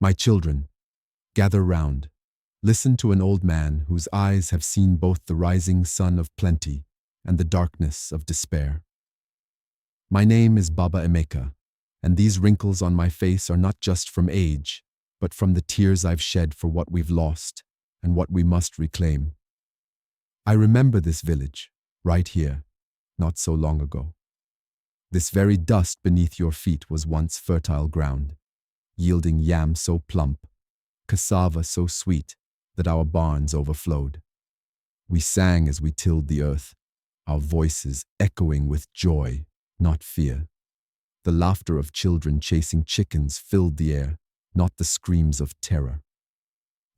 My children, gather round. Listen to an old man whose eyes have seen both the rising sun of plenty and the darkness of despair. My name is Baba Emeka, and these wrinkles on my face are not just from age, but from the tears I've shed for what we've lost and what we must reclaim. I remember this village, right here, not so long ago. This very dust beneath your feet was once fertile ground, yielding yam so plump, cassava so sweet that our barns overflowed. We sang as we tilled the earth, our voices echoing with joy, not fear. The laughter of children chasing chickens filled the air, not the screams of terror.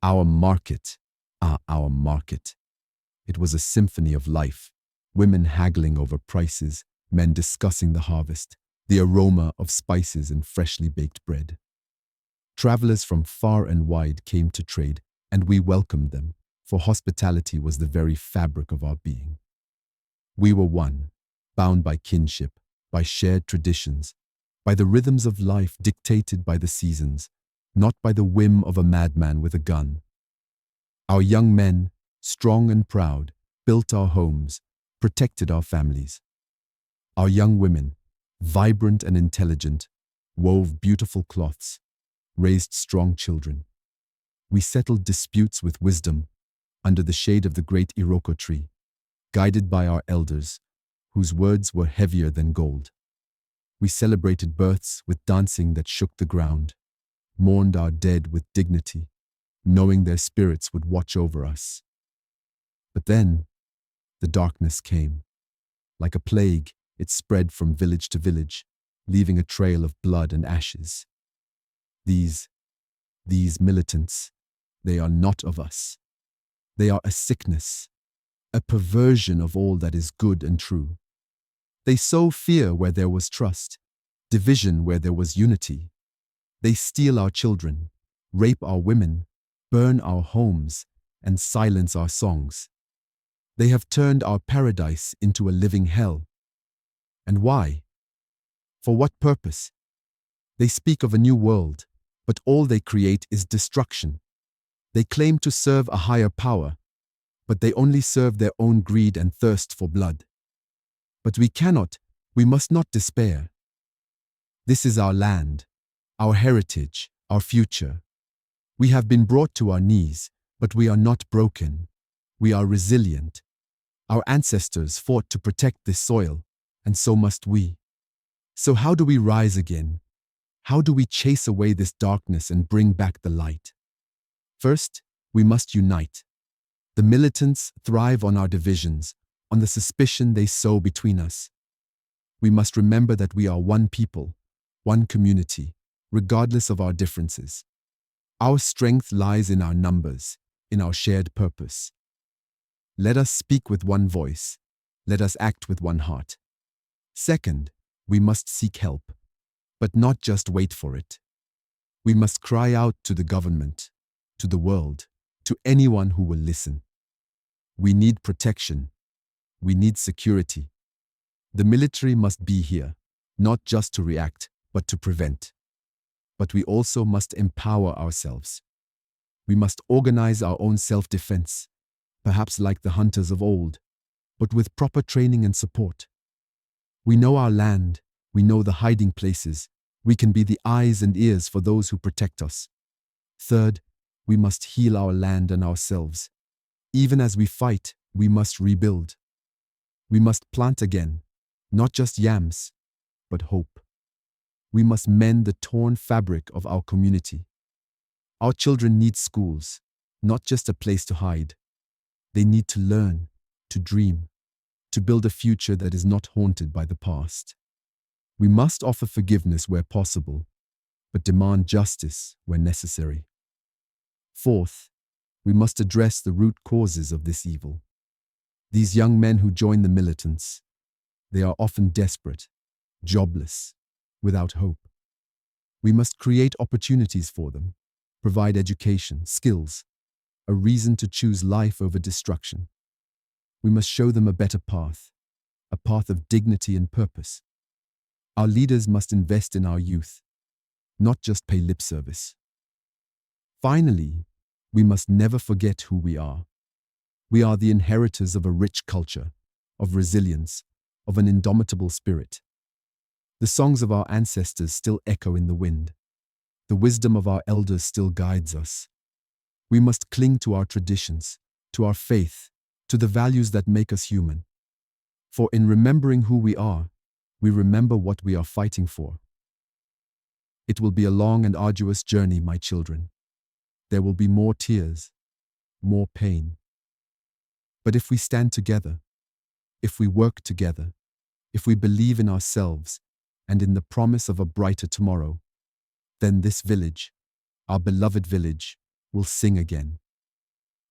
Our market, our market. It was a symphony of life, women haggling over prices, men discussing the harvest, the aroma of spices and freshly baked bread. Travelers from far and wide came to trade, and we welcomed them, for hospitality was the very fabric of our being. We were one, bound by kinship, by shared traditions, by the rhythms of life dictated by the seasons, not by the whim of a madman with a gun. Our young men, strong and proud, built our homes, protected our families. Our young women, vibrant and intelligent, wove beautiful cloths, raised strong children. We settled disputes with wisdom under the shade of the great Iroko tree, guided by our elders, whose words were heavier than gold. We celebrated births with dancing that shook the ground, mourned our dead with dignity, knowing their spirits would watch over us. But then, the darkness came. Like a plague, it spread from village to village, leaving a trail of blood and ashes. These militants, they are not of us. They are a sickness, a perversion of all that is good and true. They sow fear where there was trust, division where there was unity. They steal our children, rape our women, burn our homes, and silence our songs. They have turned our paradise into a living hell. And why? For what purpose? They speak of a new world, but all they create is destruction. They claim to serve a higher power, but they only serve their own greed and thirst for blood. But we must not despair. This is our land, our heritage, our future. We have been brought to our knees, but we are not broken. We are resilient. Our ancestors fought to protect this soil, and so must we. So how do we rise again? How do we chase away this darkness and bring back the light? First, we must unite. The militants thrive on our divisions, on the suspicion they sow between us. We must remember that we are one people, one community, regardless of our differences. Our strength lies in our numbers, in our shared purpose. Let us speak with one voice. Let us act with one heart. Second, we must seek help, but not just wait for it. We must cry out to the government, to the world, to anyone who will listen. We need protection. We need security. The military must be here, not just to react, but to prevent. But we also must empower ourselves. We must organize our own self-defense, perhaps like the hunters of old, but with proper training and support. We know our land, we know the hiding places, we can be the eyes and ears for those who protect us. Third, we must heal our land and ourselves. Even as we fight, we must rebuild. We must plant again, not just yams, but hope. We must mend the torn fabric of our community. Our children need schools, not just a place to hide. They need to learn, to dream, to build a future that is not haunted by the past. We must offer forgiveness where possible, but demand justice where necessary. Fourth, we must address the root causes of this evil. These young men who join the militants, they are often desperate, jobless, without hope. We must create opportunities for them, provide education, skills, a reason to choose life over destruction. We must show them a better path, a path of dignity and purpose. Our leaders must invest in our youth, not just pay lip service. Finally, we must never forget who we are. We are the inheritors of a rich culture, of resilience, of an indomitable spirit. The songs of our ancestors still echo in the wind. The wisdom of our elders still guides us. We must cling to our traditions, to our faith, to the values that make us human. For in remembering who we remember what we are fighting for. It will be a long and arduous journey, my children. There will be more tears, more pain. But if we stand together, if we work together, if we believe in ourselves and in the promise of a brighter tomorrow, then this village, our beloved village, will sing again.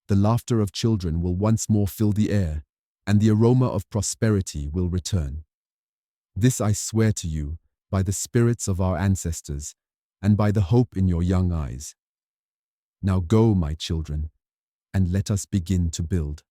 The laughter of children will once more fill the air, and the aroma of prosperity will return. This I swear to you, by the spirits of our ancestors, and by the hope in your young eyes. Now go, my children, and let us begin to build.